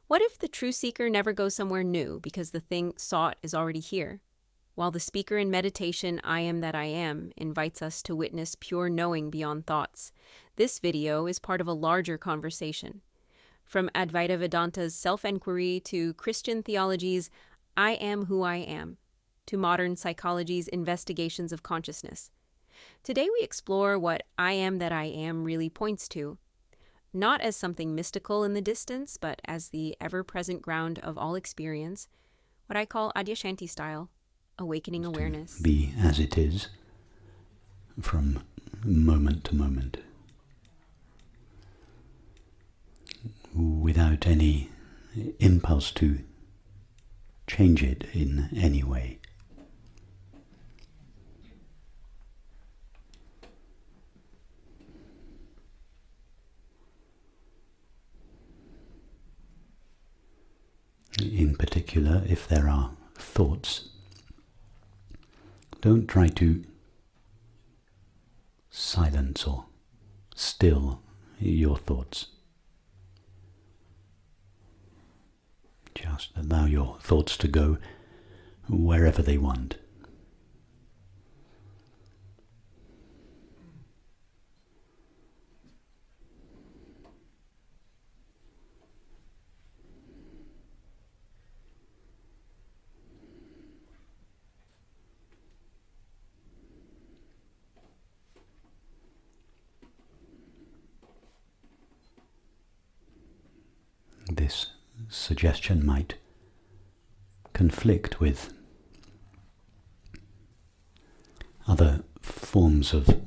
What if the true seeker never goes somewhere new because the thing sought is already here? While the speaker in meditation, I am that I am, invites us to witness pure knowing beyond thoughts, this video is part of a larger conversation. From Advaita Vedanta's self-enquiry to Christian theology's I am who I am, to modern psychology's investigations of consciousness. Today we explore what I am that I am really points to, not as something mystical in the distance, but as the ever-present ground of all experience, what I call Adyashanti style, awakening awareness. To be as it is, from moment to moment, without any impulse to change it in any way. In particular, if there are thoughts, don't try to silence or still your thoughts. Just allow your thoughts to go wherever they want. This suggestion might conflict with other forms of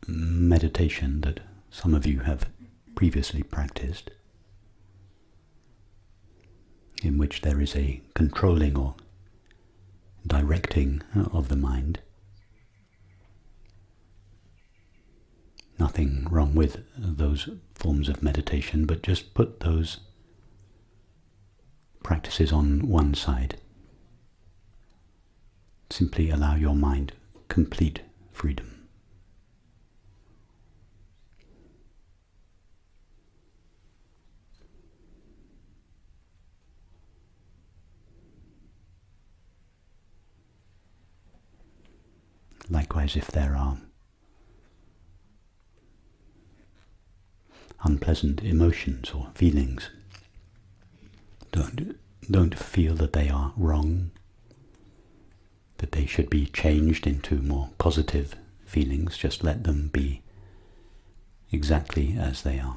meditation that some of you have previously practiced, in which there is a controlling or directing of the mind. Nothing wrong with those forms of meditation, but just put those practices on one side. Simply allow your mind complete freedom. Likewise, if there are unpleasant emotions or feelings, don't feel that they are wrong, that they should be changed into more positive feelings. Just let them be exactly as they are.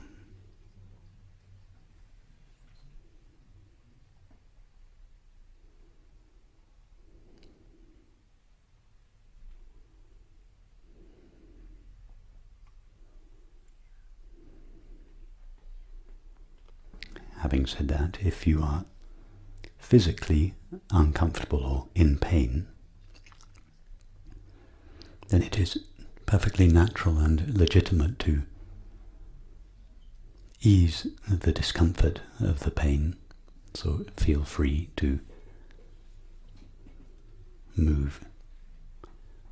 Having said that, if you are physically uncomfortable or in pain, then it is perfectly natural and legitimate to ease the discomfort of the pain. So feel free to move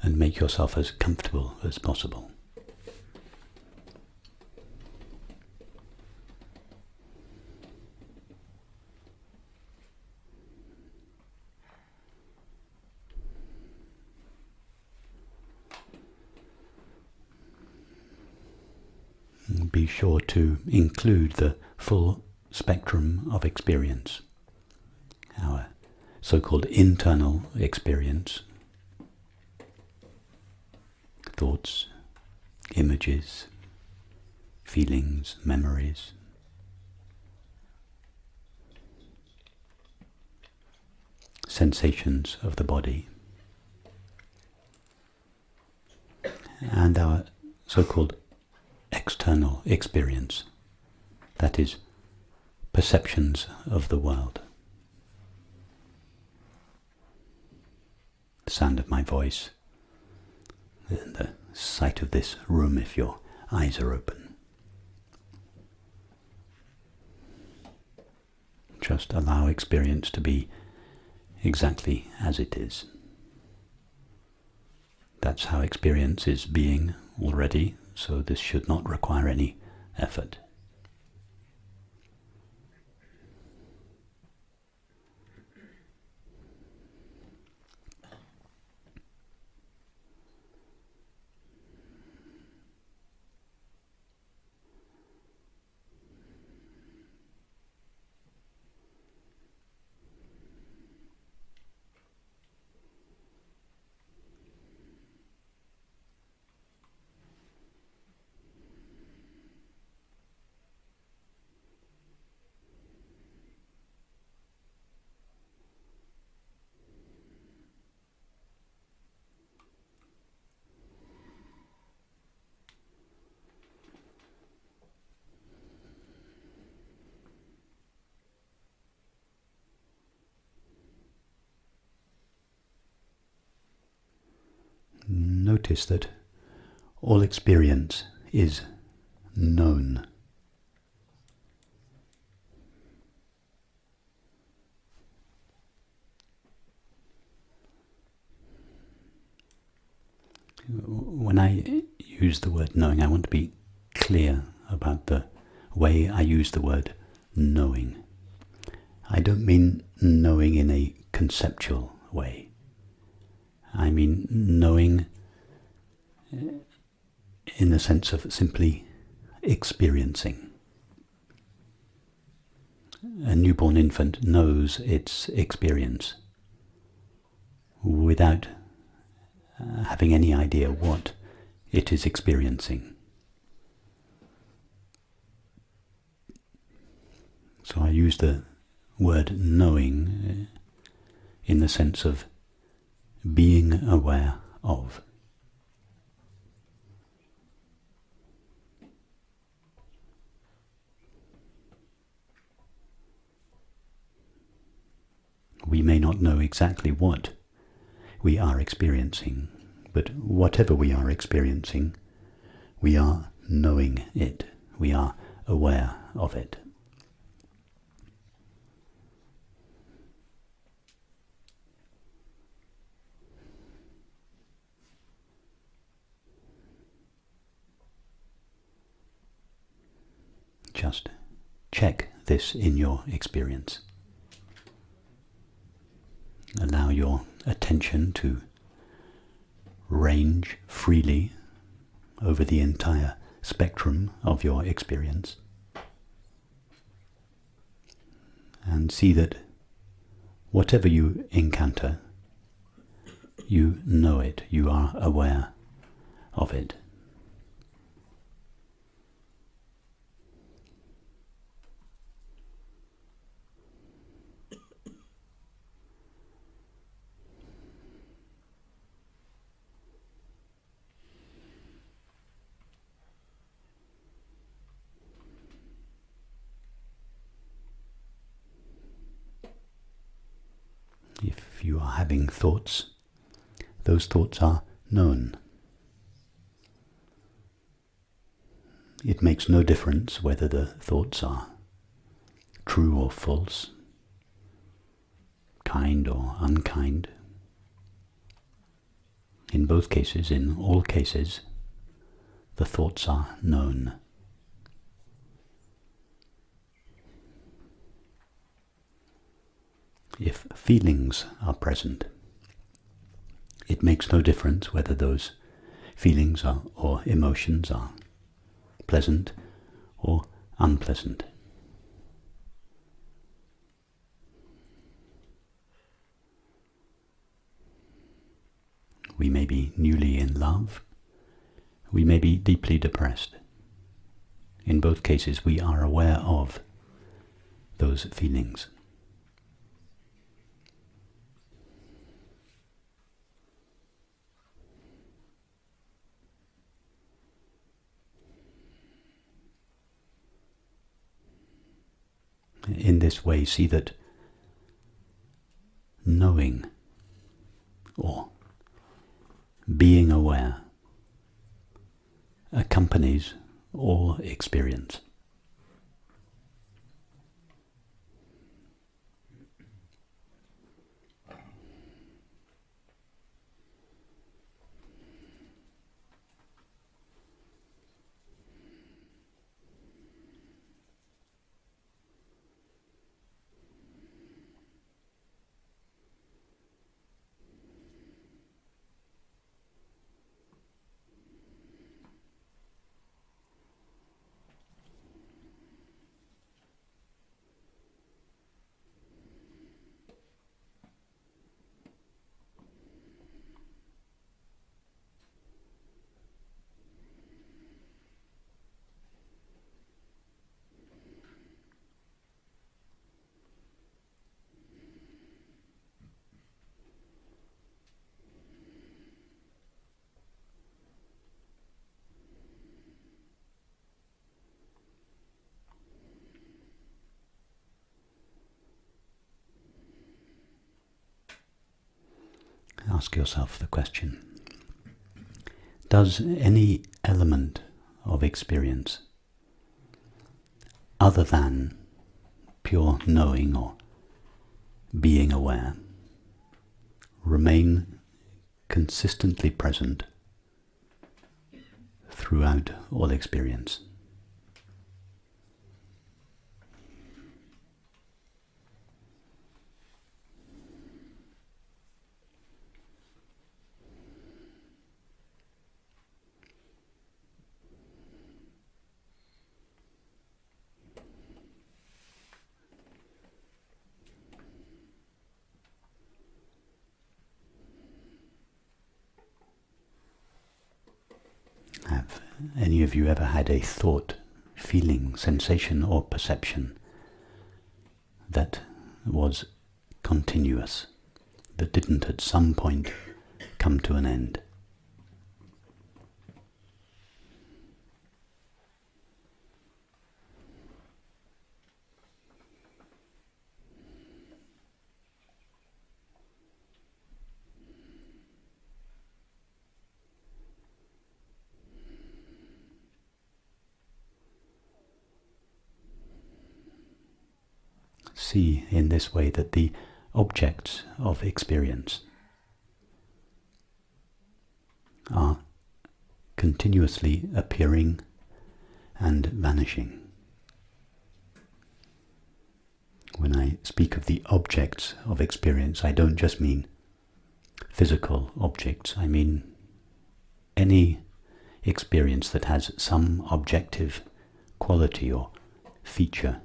and make yourself as comfortable as possible. Be sure to include the full spectrum of experience, our so-called internal experience, thoughts, images, feelings, memories, sensations of the body, and our so-called external experience, that is, perceptions of the world. The sound of my voice, the sight of this room if your eyes are open. Just allow experience to be exactly as it is. That's how experience is being already, so this should not require any effort. notice that all experience is known. When I use the word knowing, I want to be clear about the way I use the word knowing. I don't mean knowing in a conceptual way. I mean knowing in the sense of simply experiencing. A newborn infant knows its experience without having any idea what it is experiencing. So I use the word knowing in the sense of being aware of. We may not know exactly what we are experiencing, but whatever we are experiencing, we are knowing it, we are aware of it. Just check this in your experience. Allow your attention to range freely over the entire spectrum of your experience, and see that whatever you encounter, you know it, you are aware of it. If you are having thoughts, those thoughts are known. It makes no difference whether the thoughts are true or false, kind or unkind. In both cases, in all cases, the thoughts are known. If feelings are present, it makes no difference whether those feelings or emotions are pleasant or unpleasant. We may be newly in love, we may be deeply depressed. In both cases, we are aware of those feelings. In this way, see that knowing or being aware accompanies all experience. Ask yourself the question, Does any element of experience, other than pure knowing or being aware, remain consistently present throughout all experience? Have any of you ever had a thought, feeling, sensation or perception that was continuous, that didn't at some point come to an end? See in this way that the objects of experience are continuously appearing and vanishing. When I speak of the objects of experience, I don't just mean physical objects. I mean any experience that has some objective quality or feature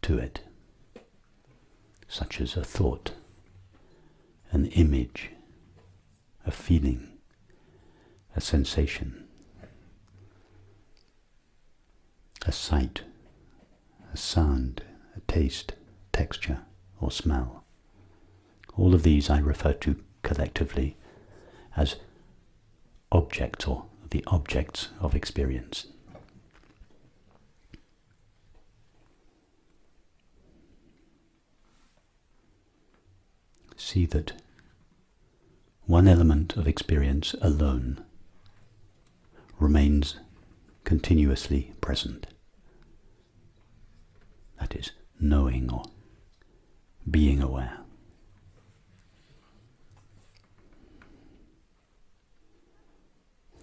to it, such as a thought, an image, a feeling, a sensation, a sight, a sound, a taste, texture, or smell. All of these I refer to collectively as objects, or the objects of experience. See that one element of experience alone remains continuously present. That is, knowing or being aware.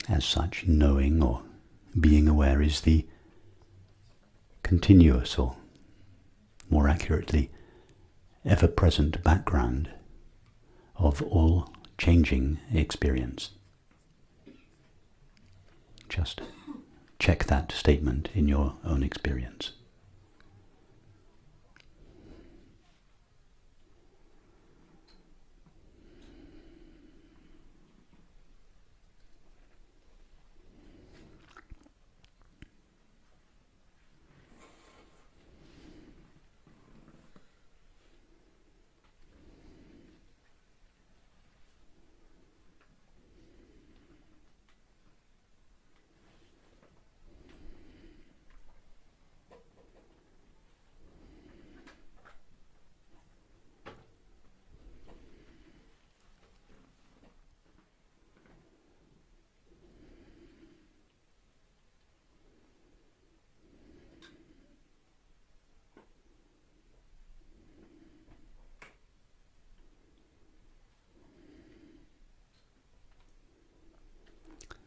As such, knowing or being aware is the continuous, or more accurately, ever-present background of all changing experience. Just check that statement in your own experience.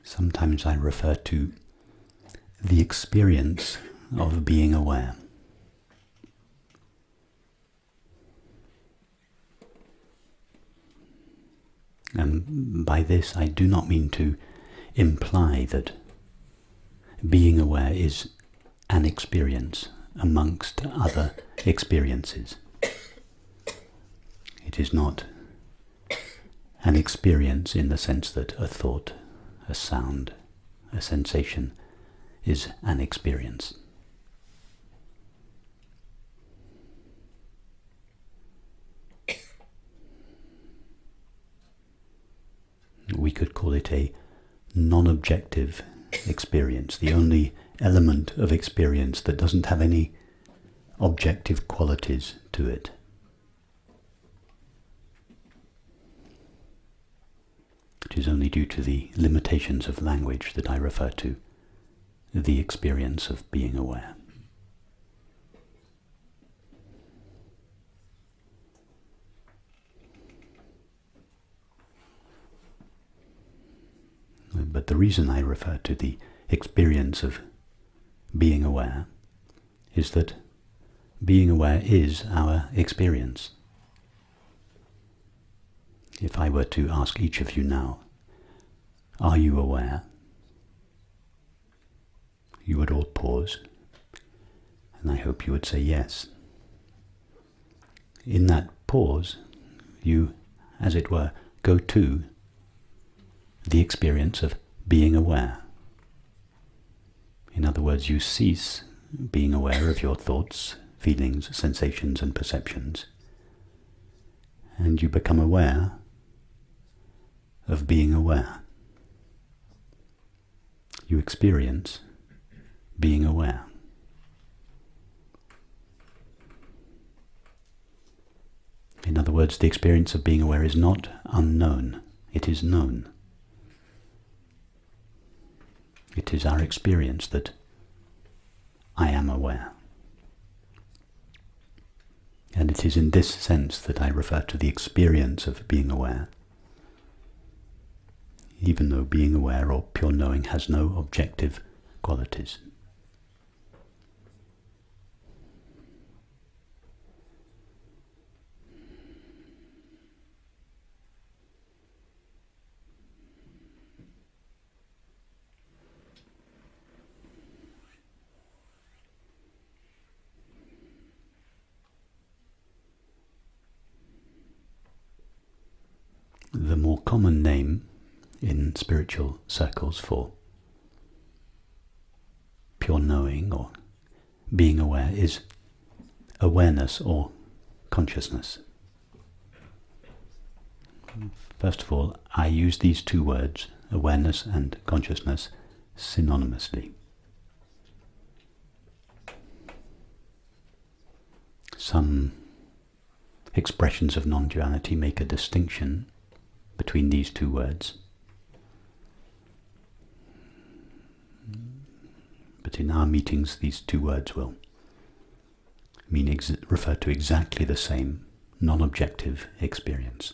Sometimes I refer to the experience of being aware. And by this I do not mean to imply that being aware is an experience amongst other experiences. It is not an experience in the sense that a thought, a sound, a sensation is an experience. We could call it a non-objective experience, the only element of experience that doesn't have any objective qualities to it. It is only due to the limitations of language that I refer to the experience of being aware. But the reason I refer to the experience of being aware is that being aware is our experience. If I were to ask each of you now, are you aware? You would all pause, and I hope you would say yes. In that pause, you, as it were, go to the experience of being aware. In other words, you cease being aware of your thoughts, feelings, sensations, and perceptions, and you become aware of being aware. You experience being aware. In other words, the experience of being aware is not unknown, it is known. It is our experience that I am aware. And it is in this sense that I refer to the experience of being aware, even though being aware or pure knowing has no objective qualities. The more common name in spiritual circles for pure knowing or being aware is awareness or consciousness. First of all, I use these two words, awareness and consciousness, synonymously. Some expressions of non-duality make a distinction between these two words. But in our meetings, these two words will refer to exactly the same non-objective experience.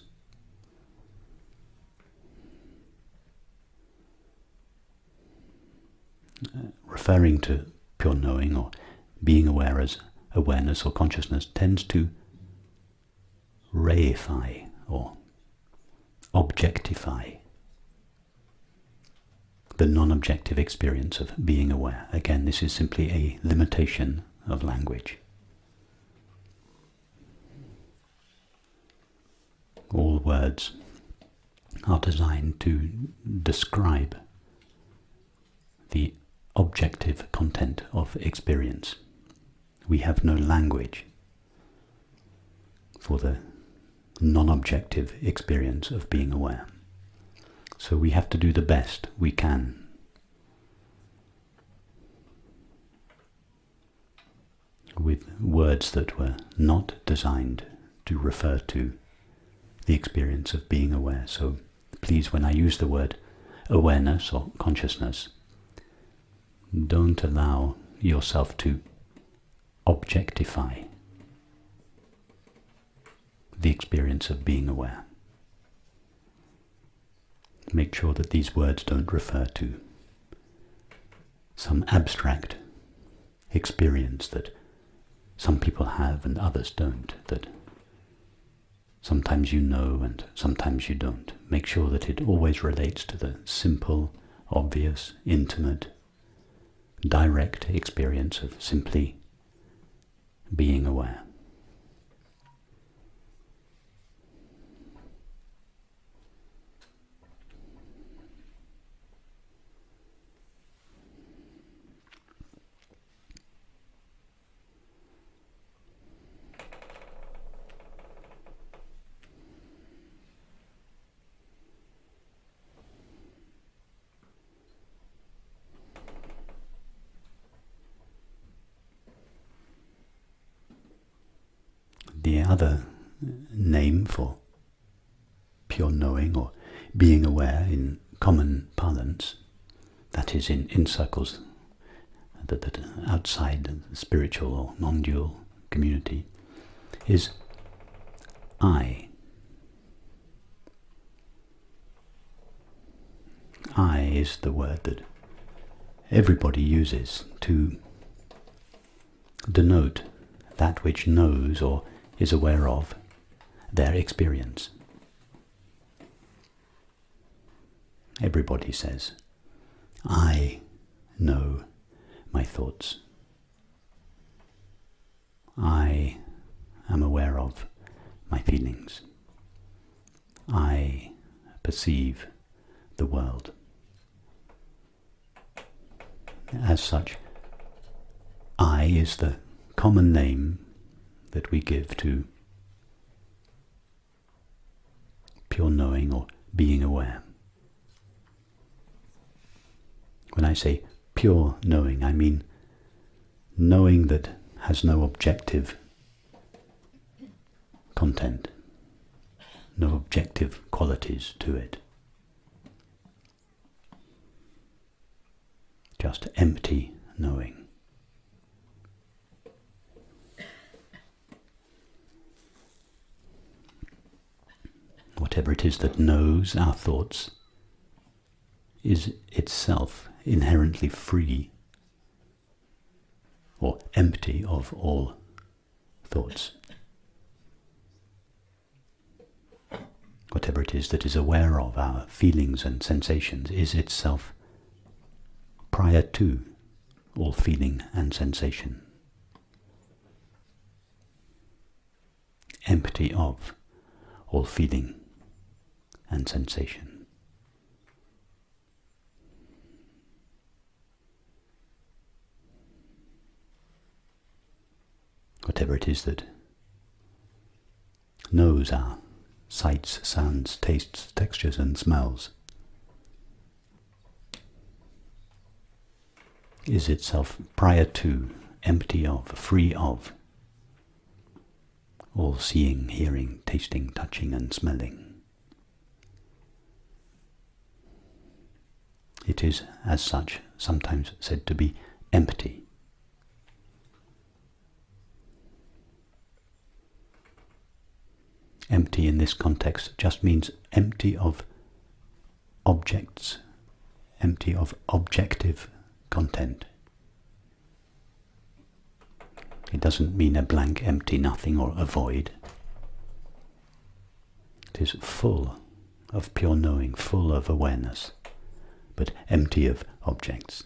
Referring to pure knowing or being aware as awareness or consciousness tends to reify or objectify the non-objective experience of being aware. Again, this is simply a limitation of language. All words are designed to describe the objective content of experience. We have no language for the non-objective experience of being aware. So we have to do the best we can. With words that were not designed to refer to the experience of being aware. So please, when I use the word awareness or consciousness, don't allow yourself to objectify the experience of being aware. Make sure that these words don't refer to some abstract experience that some people have and others don't, that sometimes you know and sometimes you don't. Make sure that it always relates to the simple, obvious, intimate, direct experience of simply being aware. The other name for pure knowing or being aware in common parlance, that is in circles that outside the spiritual or non-dual community, is I. I is the word that everybody uses to denote that which knows or is aware of their experience. Everybody says, I know my thoughts. I am aware of my feelings. I perceive the world. As such, I is the common name that we give to pure knowing or being aware. When I say pure knowing, I mean knowing that has no objective content, no objective qualities to it. Just empty knowing. Whatever it is that knows our thoughts is itself inherently free or empty of all thoughts. Whatever it is that is aware of our feelings and sensations is itself prior to all feeling and sensation, empty of all feeling and sensation. Whatever it is that knows our sights, sounds, tastes, textures and smells is itself prior to, empty of, free of all seeing, hearing, tasting, touching and smelling. It is, as such, sometimes said to be empty. Empty in this context just means empty of objects, empty of objective content. It doesn't mean a blank, empty nothing or a void. It is full of pure knowing, full of awareness, but empty of objects.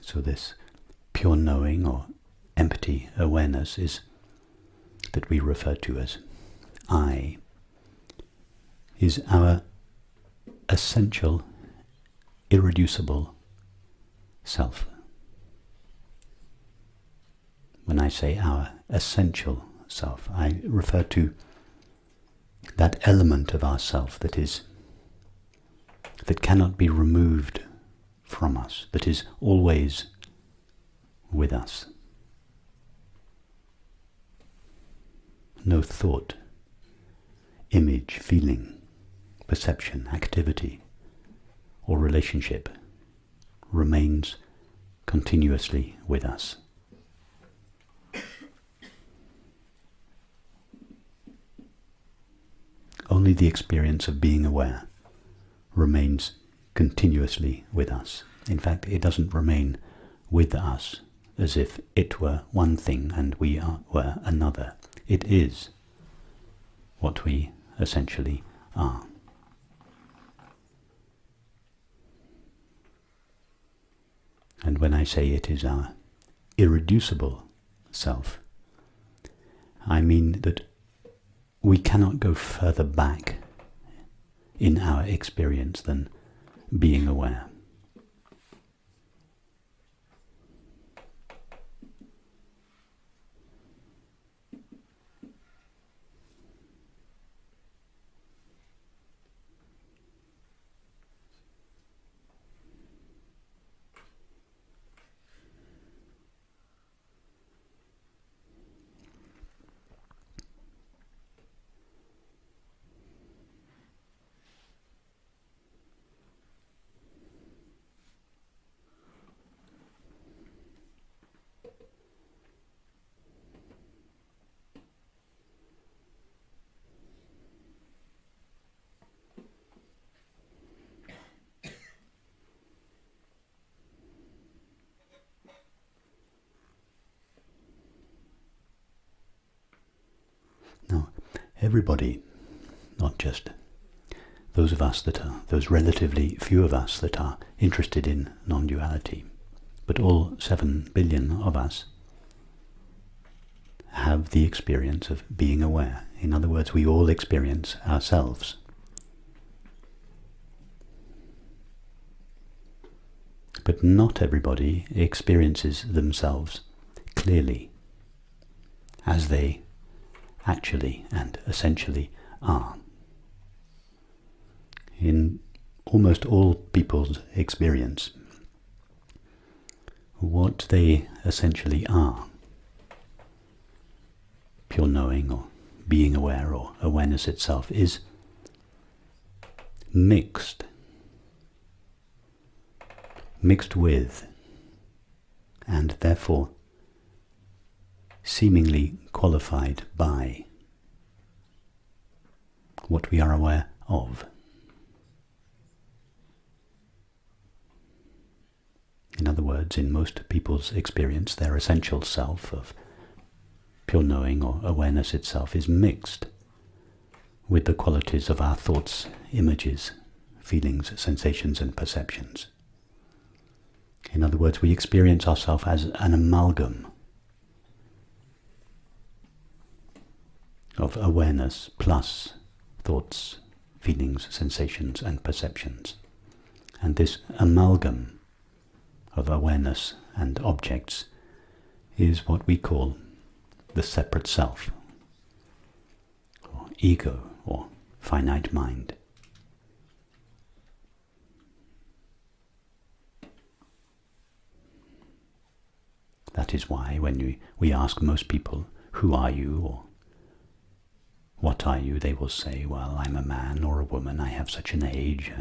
So this pure knowing or empty awareness is that we refer to as I, is our essential, irreducible self. When I say our essential self, I refer to that element of our self that cannot be removed from us, that is always with us. No thought, image, feeling, perception, activity, or relationship remains continuously with us. Only the experience of being aware remains continuously with us. In fact, it doesn't remain with us as if it were one thing and we were another. It is what we essentially are. And when I say it is our irreducible self, I mean that we cannot go further back in our experience than being aware. Now, everybody, not just those relatively few of us that are interested in non-duality, but all 7 billion of us have the experience of being aware. In other words, we all experience ourselves. But not everybody experiences themselves clearly, as they actually and essentially are. In almost all people's experience, what they essentially are, pure knowing or being aware or awareness itself, is mixed with, and therefore seemingly qualified by, what we are aware of. In other words, in most people's experience, their essential self of pure knowing or awareness itself is mixed with the qualities of our thoughts, images, feelings, sensations and perceptions. In other words, we experience ourselves as an amalgam of awareness plus thoughts, feelings, sensations and perceptions. And this amalgam of awareness and objects is what we call the separate self, or ego, or finite mind. That is why when we ask most people, who are you, or what are you, they will say, well, I'm a man or a woman, I have such an age,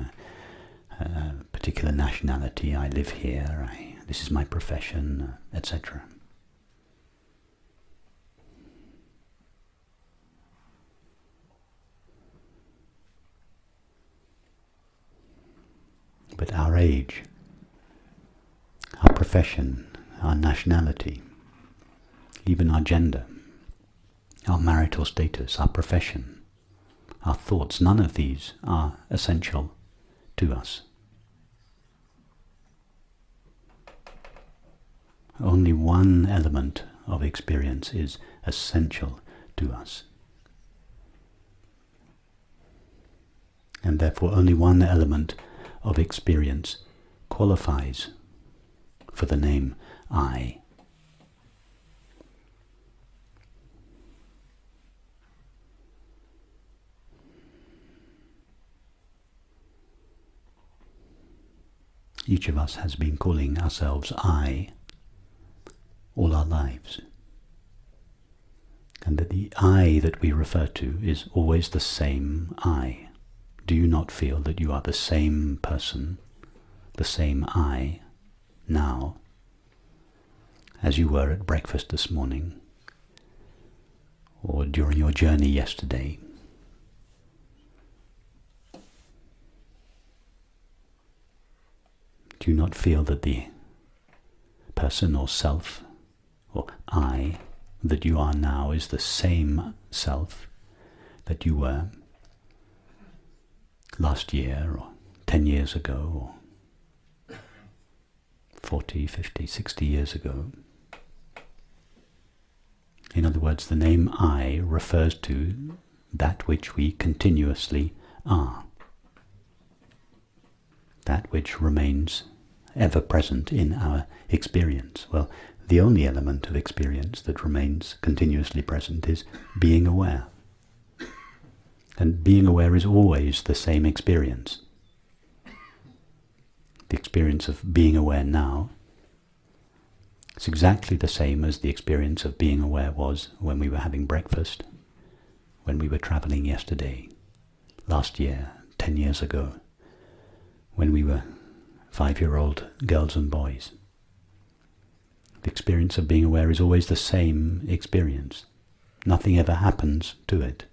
a particular nationality, I live here, this is my profession, etc. But our age, our profession, our nationality, even our gender, our marital status, our profession, our thoughts, none of these are essential to us. Only one element of experience is essential to us. And therefore only one element of experience qualifies for the name I. Each of us has been calling ourselves I all our lives. And that the I that we refer to is always the same I. Do you not feel that you are the same person, the same I, now, as you were at breakfast this morning, or during your journey yesterday? Do you not feel that the person or self or I that you are now is the same self that you were last year or 10 years ago or 40, 50, 60 years ago. In other words, the name I refers to that which we continuously are, that which remains ever present in our experience. Well, the only element of experience that remains continuously present is being aware. And being aware is always the same experience. The experience of being aware now is exactly the same as the experience of being aware was when we were having breakfast, when we were travelling yesterday, last year, 10 years ago, when we were 5-year-old girls and boys. The experience of being aware is always the same experience. Nothing ever happens to it.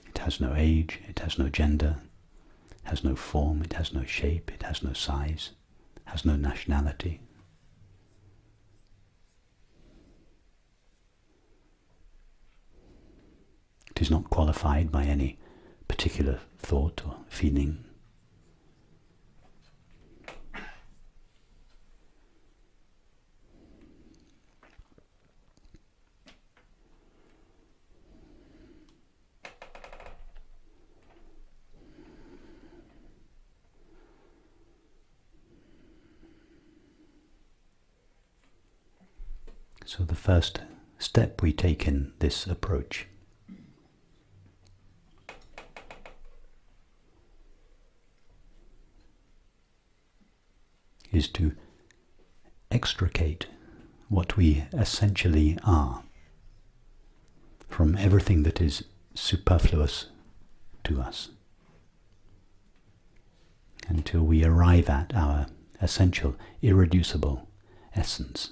It has no age, it has no gender, it has no form, it has no shape, it has no size, it has no nationality. It is not qualified by any particular thought or feeling. So the first step we take in this approach is to extricate what we essentially are from everything that is superfluous to us, until we arrive at our essential, irreducible essence.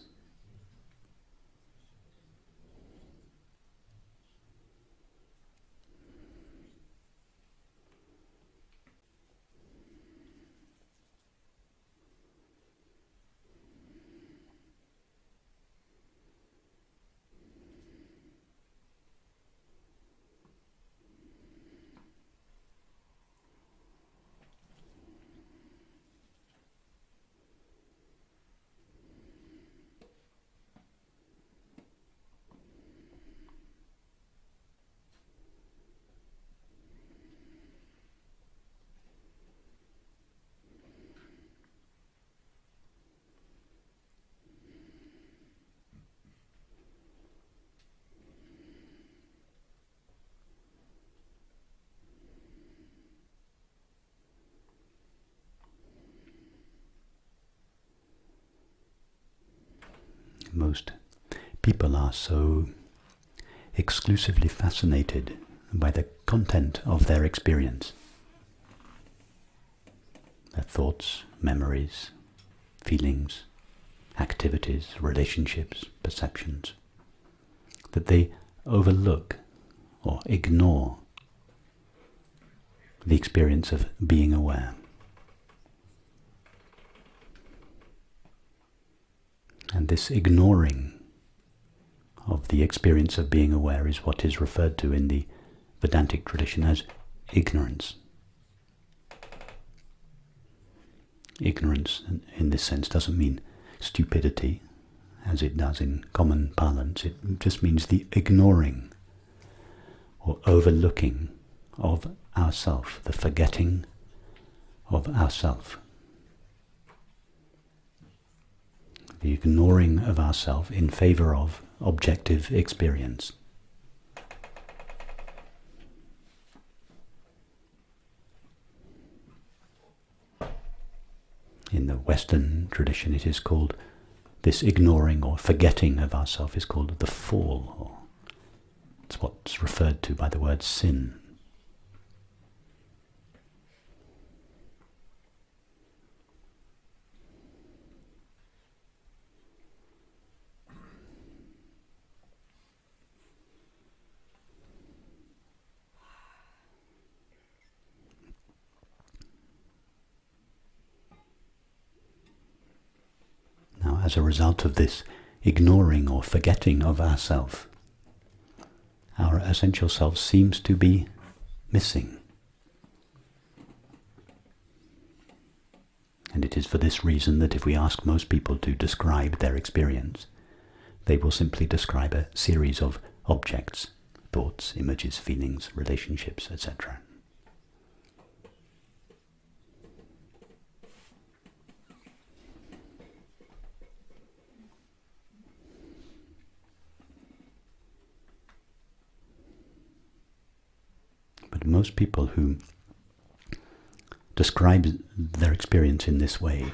Most people are so exclusively fascinated by the content of their experience, their thoughts, memories, feelings, activities, relationships, perceptions, that they overlook or ignore the experience of being aware. And this ignoring of the experience of being aware is what is referred to in the Vedantic tradition as ignorance. Ignorance, in this sense, doesn't mean stupidity, as it does in common parlance. It just means the ignoring or overlooking of ourself, the forgetting of ourself. The ignoring of ourself in favor of objective experience. In the Western tradition it is called, this ignoring or forgetting of ourself is called the fall, or it's what's referred to by the word sin. As a result of this ignoring or forgetting of ourself, our essential self seems to be missing. And it is for this reason that if we ask most people to describe their experience, they will simply describe a series of objects, thoughts, images, feelings, relationships, etc. But most people who describe their experience in this way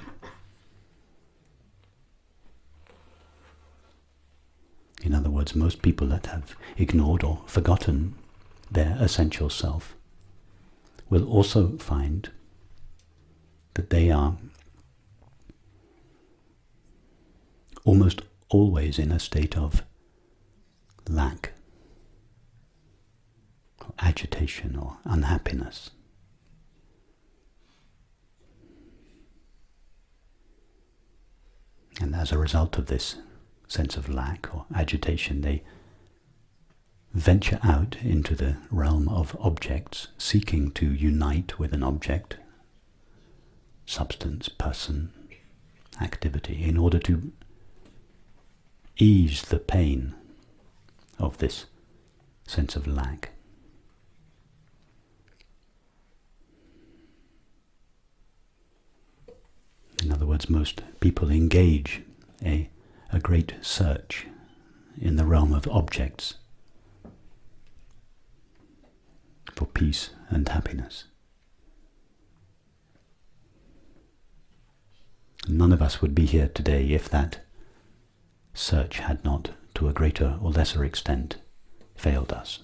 in other words, most people that have ignored or forgotten their essential self will also find that they are almost always in a state of lack, or agitation or unhappiness. And as a result of this sense of lack or agitation, they venture out into the realm of objects, seeking to unite with an object, substance, person, activity, in order to ease the pain of this sense of lack. In other words, most people engage a great search in the realm of objects for peace and happiness. None of us would be here today if that search had not, to a greater or lesser extent, failed us.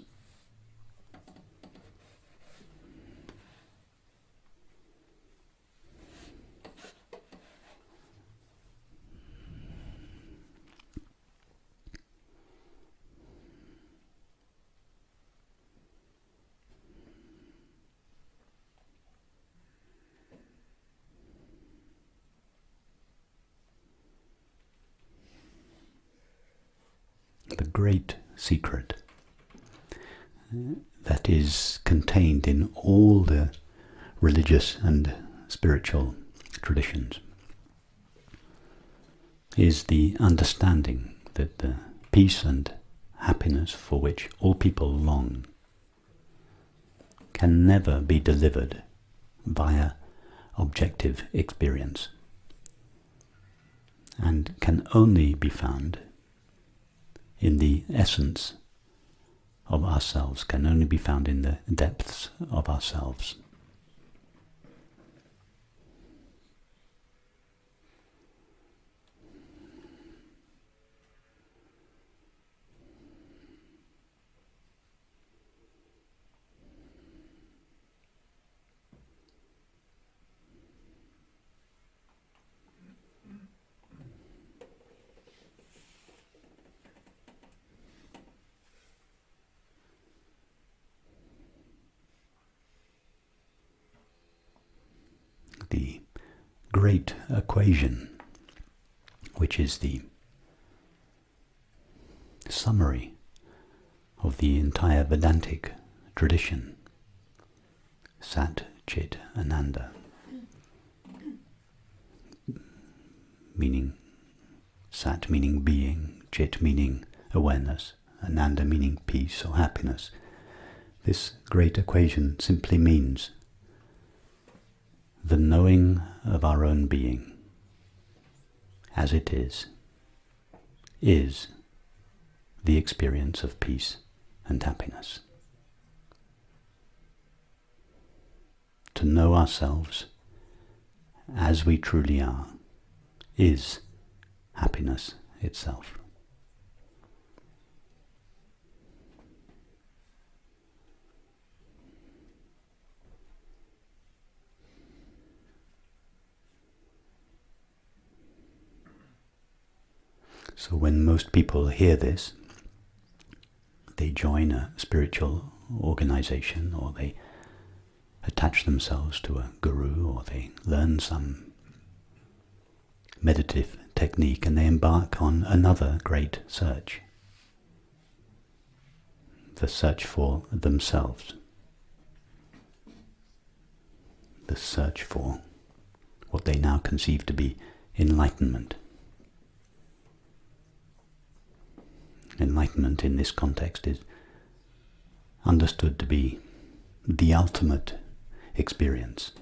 The great secret that is contained in all the religious and spiritual traditions is the understanding that the peace and happiness for which all people long can never be delivered via objective experience and can only be found in the essence of ourselves, can only be found in the depths of ourselves. The great equation, which is the summary of the entire Vedantic tradition, Sat, Chit, Ananda, meaning Sat meaning being, Chit meaning awareness, Ananda meaning peace or happiness. This great equation simply means the knowing of our own being as it is the experience of peace and happiness. To know ourselves as we truly are is happiness itself. So when most people hear this, they join a spiritual organization, or they attach themselves to a guru, or they learn some meditative technique and they embark on another great search. The search for themselves. The search for what they now conceive to be enlightenment. Enlightenment in this context is understood to be the ultimate experience.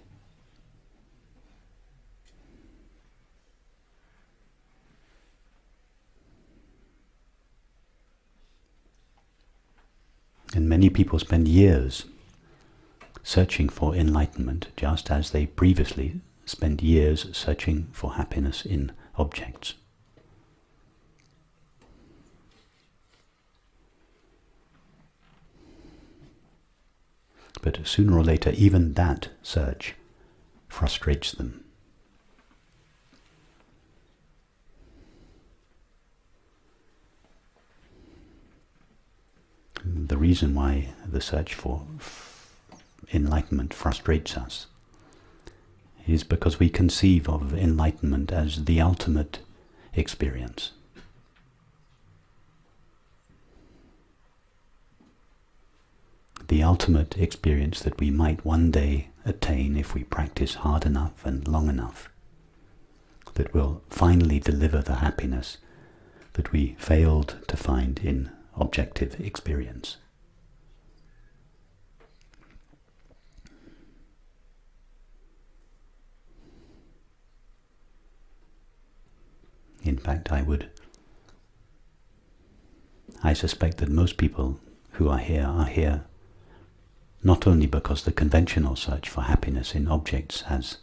And many people spend years searching for enlightenment, just as they previously spent years searching for happiness in objects. But sooner or later, even that search frustrates them. The reason why the search for enlightenment frustrates us is because we conceive of enlightenment as the ultimate experience. The ultimate experience that we might one day attain if we practice hard enough and long enough, that will finally deliver the happiness that we failed to find in objective experience. In fact, I suspect that most people who are here not only because the conventional search for happiness in objects has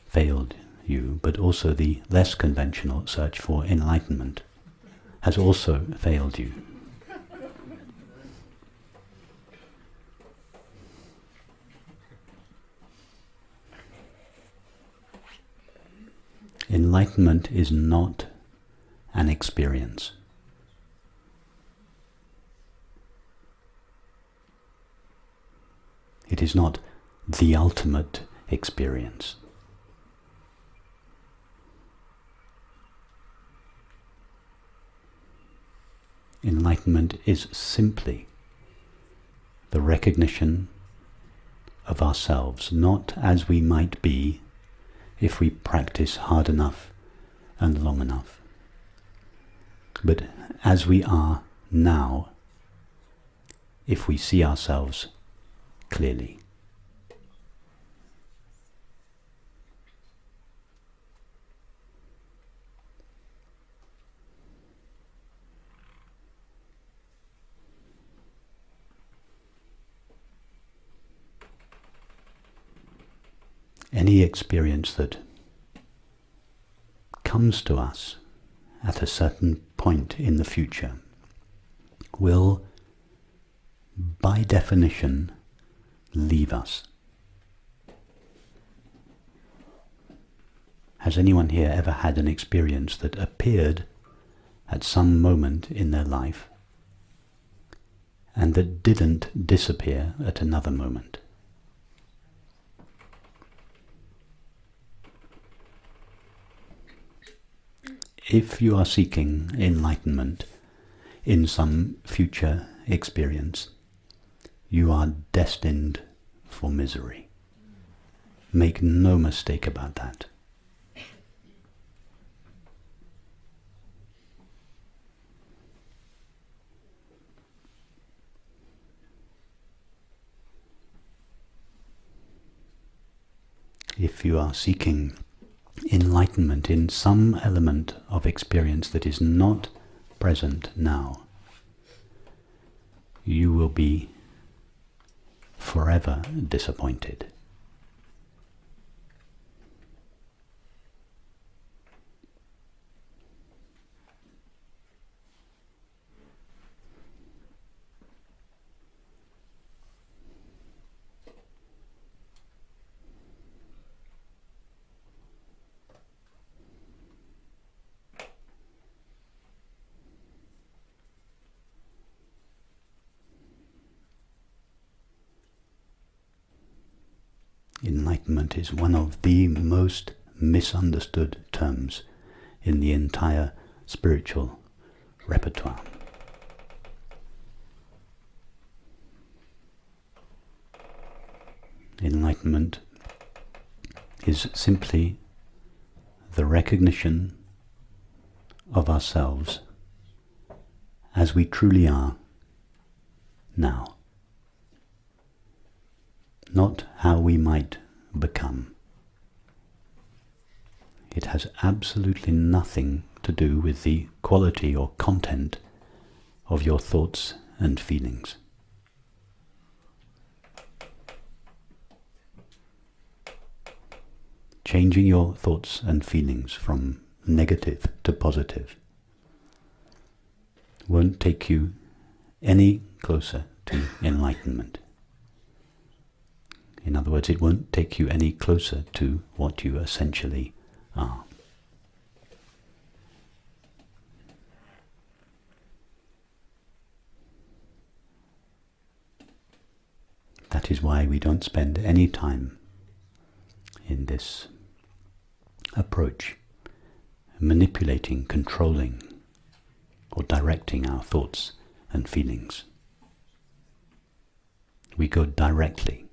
failed you, but also the less conventional search for enlightenment has also failed you. Enlightenment is not an experience. It is not the ultimate experience. Enlightenment is simply the recognition of ourselves, not as we might be if we practice hard enough and long enough, but as we are now, if we see ourselves clearly. Any experience that comes to us at a certain point in the future will, by definition, leave us. Has anyone here ever had an experience that appeared at some moment in their life and that didn't disappear at another moment? If you are seeking enlightenment in some future experience, you are destined for misery. Make no mistake about that. If you are seeking enlightenment in some element of experience that is not present now, you will be forever disappointed. Enlightenment is one of the most misunderstood terms in the entire spiritual repertoire. Enlightenment is simply the recognition of ourselves as we truly are now, not how we might become. It has absolutely nothing to do with the quality or content of your thoughts and feelings. Changing your thoughts and feelings from negative to positive won't take you any closer to enlightenment. In other words, it won't take you any closer to what you essentially are. That is why we don't spend any time in this approach manipulating, controlling, or directing our thoughts and feelings. We go directly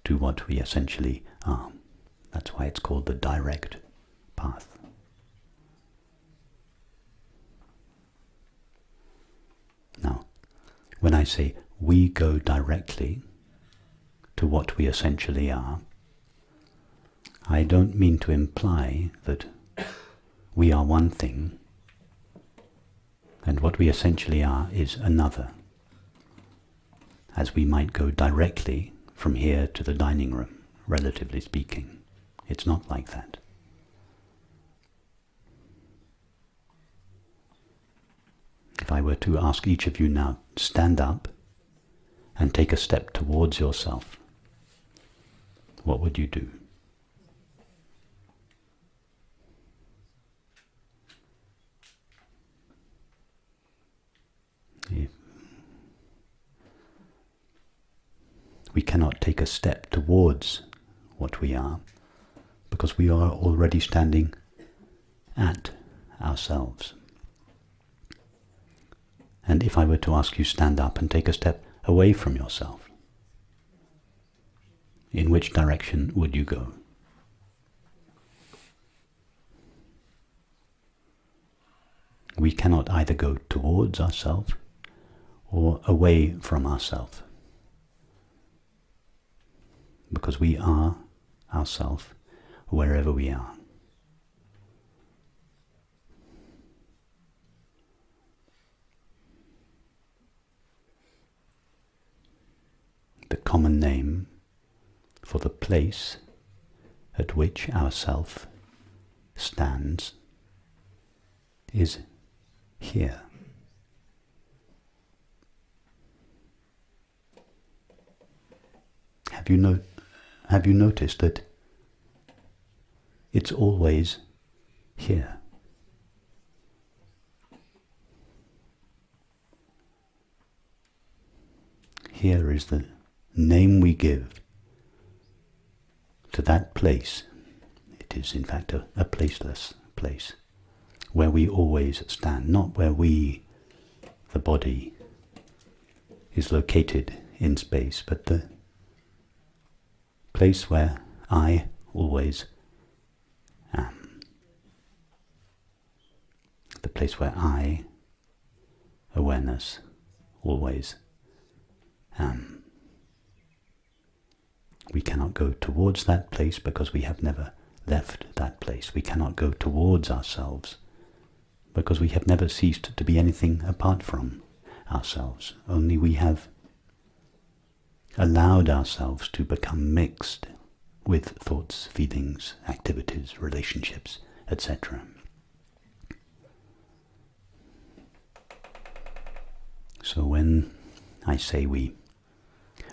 to what we essentially are. That's why it's called the direct path. Now, when I say we go directly to what we essentially are, I don't mean to imply that we are one thing and what we essentially are is another, as we might go directly from here to the dining room, relatively speaking. It's not like that. If I were to ask each of you now, stand up and take a step towards yourself, what would you do? We cannot take a step towards what we are because we are already standing at ourselves. And if I were to ask you stand up and take a step away from yourself, in which direction would you go? We cannot either go towards ourselves or away from ourselves, because we are ourselves wherever we are. The common name for the place at which our self stands is here. Have you noticed that it's always here? Here is the name we give to that place. It is in fact a placeless place where we always stand, not where we, the body, is located in space, but the place where I always am. The place where I, awareness, always am. We cannot go towards that place because we have never left that place. We cannot go towards ourselves because we have never ceased to be anything apart from ourselves. Only we have allowed ourselves to become mixed with thoughts, feelings, activities, relationships, etc. So when I say we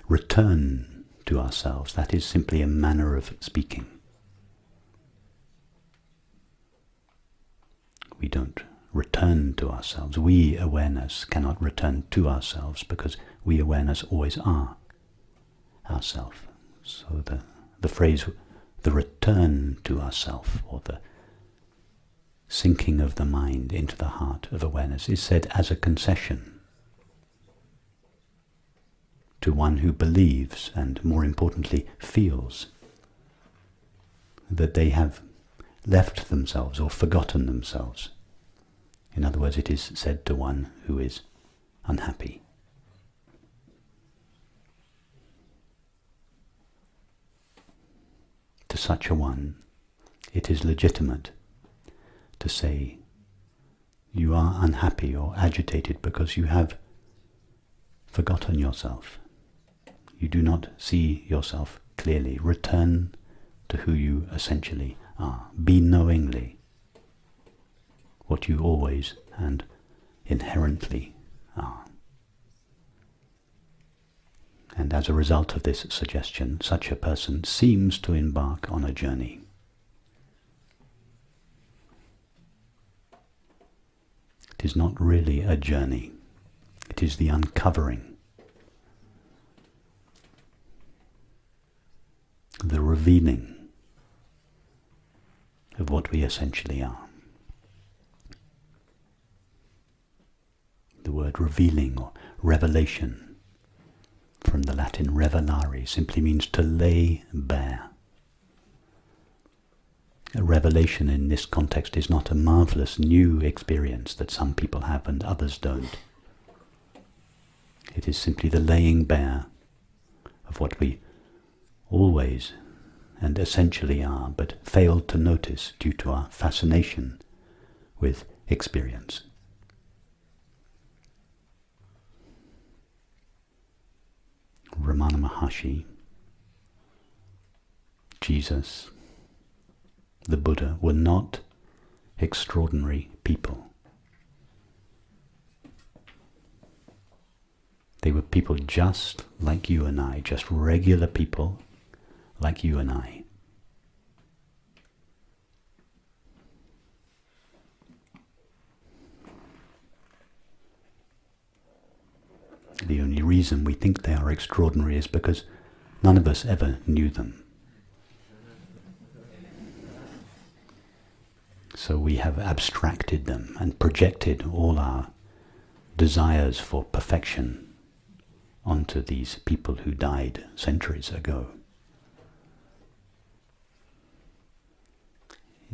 return to ourselves, that is simply a manner of speaking. We don't return to ourselves. We, awareness, cannot return to ourselves because we, awareness, always are ourself. So the phrase the return to ourself, or the sinking of the mind into the heart of awareness, is said as a concession to one who believes, and more importantly feels, that they have left themselves or forgotten themselves. In other words, it is said to one who is unhappy. To such a one, it is legitimate to say, you are unhappy or agitated because you have forgotten yourself. You do not see yourself clearly. Return to who you essentially are. Be knowingly what you always and inherently are. And as a result of this suggestion, such a person seems to embark on a journey. It is not really a journey. It is the uncovering, the revealing of what we essentially are. The word revealing or revelation, from the Latin revelare, simply means to lay bare. A revelation in this context is not a marvelous new experience that some people have and others don't. It is simply the laying bare of what we always and essentially are, but fail to notice due to our fascination with experience. Ramana Maharshi, Jesus, the Buddha were not extraordinary people. They were people just like you and I, just regular people like you and I. The only reason we think they are extraordinary is because none of us ever knew them. So we have abstracted them and projected all our desires for perfection onto these people who died centuries ago.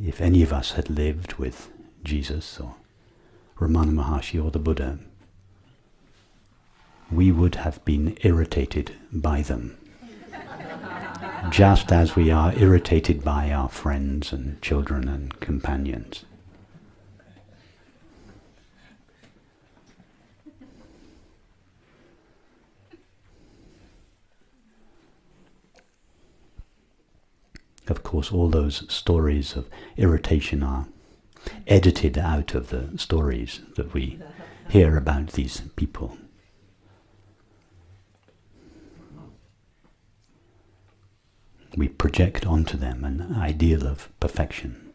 If any of us had lived with Jesus or Ramana Maharshi or the Buddha, we would have been irritated by them, just as we are irritated by our friends and children and companions. Of course, all those stories of irritation are edited out of the stories that we hear about these people. We project onto them an ideal of perfection.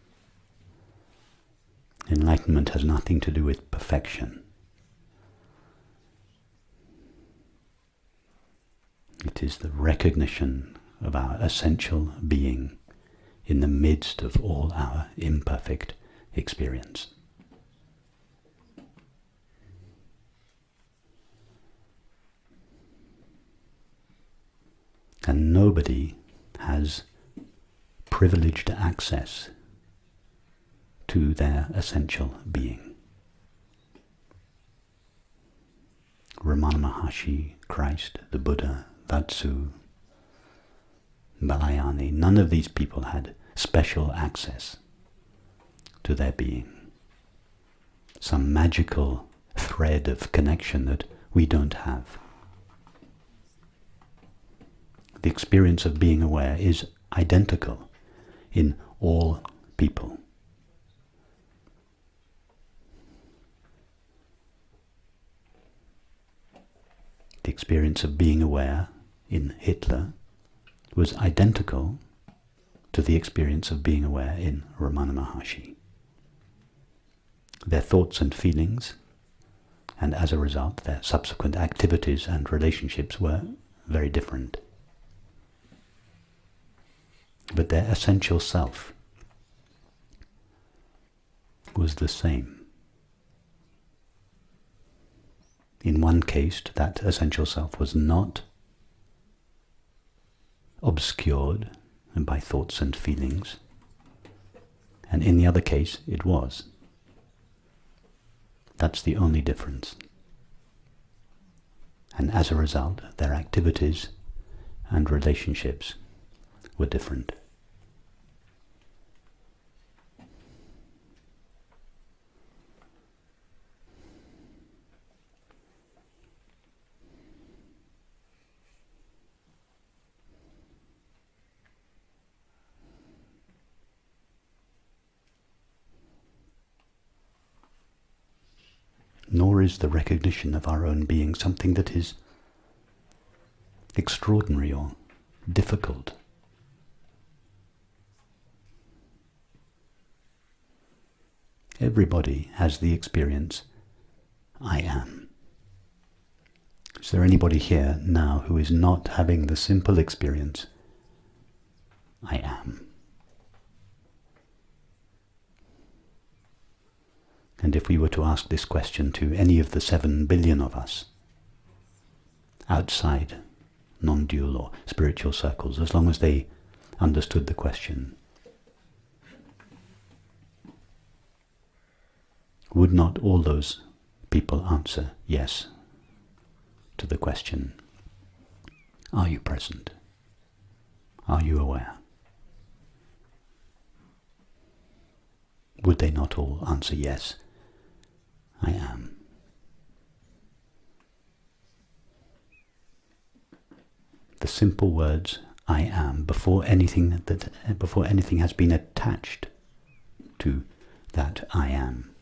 Enlightenment has nothing to do with perfection. It is the recognition of our essential being in the midst of all our imperfect experience. And nobody has privileged access to their essential being. Ramana Maharshi, Christ, the Buddha, Vatsu, Balayani, none of these people had special access to their being. Some magical thread of connection that we don't have. The experience of being aware is identical in all people. The experience of being aware in Hitler was identical to the experience of being aware in Ramana Maharshi. Their thoughts and feelings, and as a result their subsequent activities and relationships, were very different. but their essential self was the same. In one case, that essential self was not obscured by thoughts and feelings, and in the other case, it was. That's the only difference. And as a result, their activities and relationships were different. Nor is the recognition of our own being something that is extraordinary or difficult. Everybody has the experience, I am. Is there anybody here now who is not having the simple experience, I am? And if we were to ask this question to any of the 7 billion of us, outside non-dual or spiritual circles, as long as they understood the question, would not all those people answer yes to the question, are you present? Are you aware? Would they not all answer yes, I am? The simple words I am, before anything has been attached to that I am.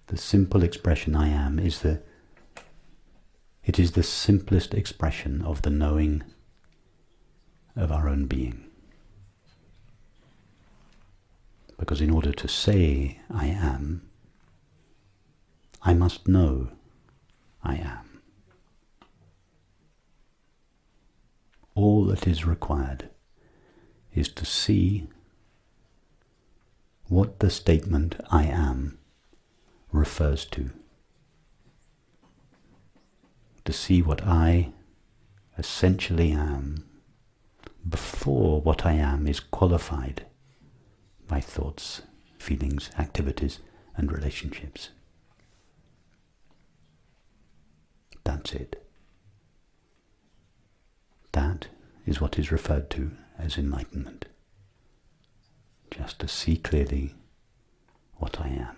The simple expression I am is the simplest expression of the knowing of our own being. Because in order to say I am, I must know I am. All that is required is to see what the statement I am refers to see what I essentially am before what I am is qualified by thoughts, feelings, activities, and relationships. That's it. That is what is referred to as enlightenment. Just to see clearly what I am.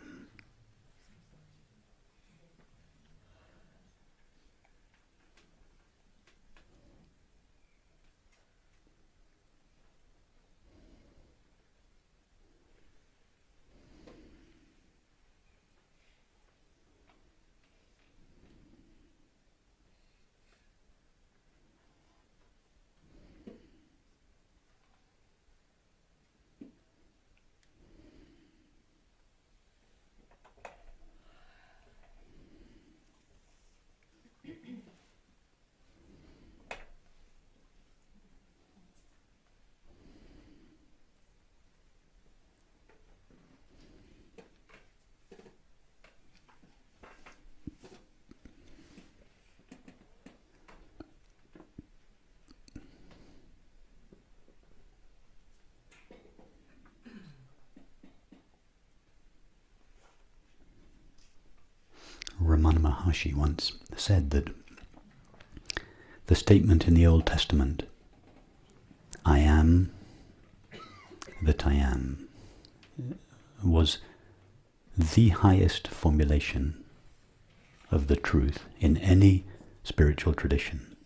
Ramana Maharshi once said that the statement in the Old Testament, I am that I am, was the highest formulation of the truth in any spiritual tradition.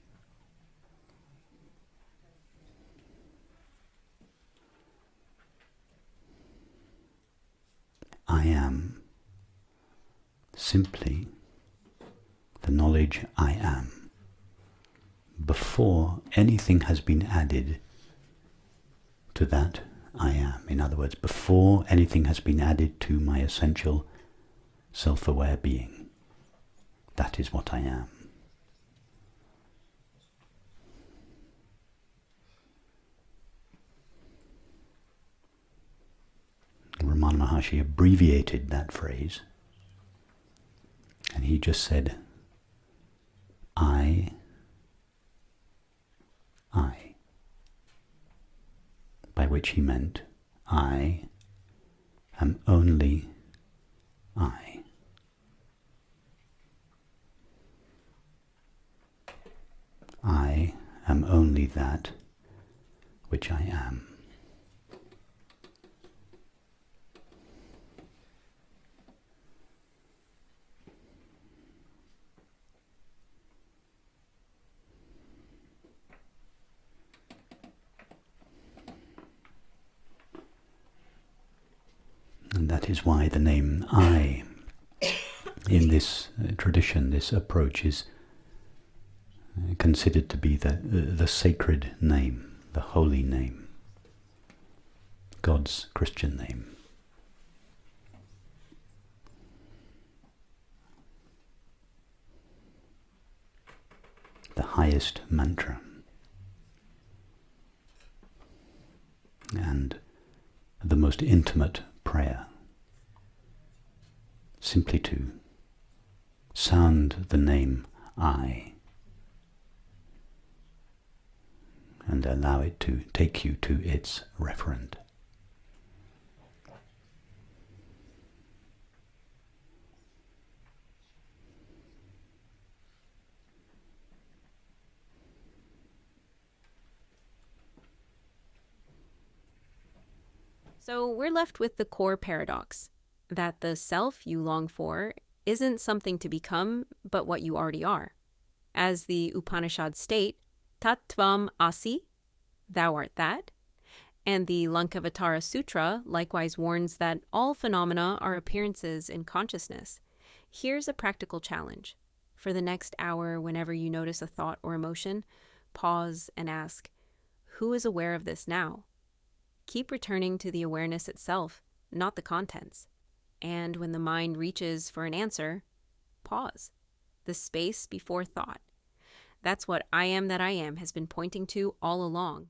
I am simply the knowledge I am, before anything has been added to that I am. In other words, before anything has been added to my essential self-aware being. That is what I am. Ramana Maharshi abbreviated that phrase, and he just said, I, by which he meant, I am only I. I am only that which I am. And that is why the name I, in this tradition, this approach, is considered to be the sacred name, the holy name, God's Christian name. The highest mantra. And the most intimate prayer. Simply to sound the name I and allow it to take you to its referent. So we're left with the core paradox, that the self you long for isn't something to become, but what you already are. As the Upanishads state, Tattvam Asi, thou art that. And the Lankavatara Sutra likewise warns that all phenomena are appearances in consciousness. Here's a practical challenge. For the next hour, whenever you notice a thought or emotion, pause and ask, who is aware of this now? Keep returning to the awareness itself, not the contents. And when the mind reaches for an answer, pause. The space before thought. That's what I am that I am has been pointing to all along.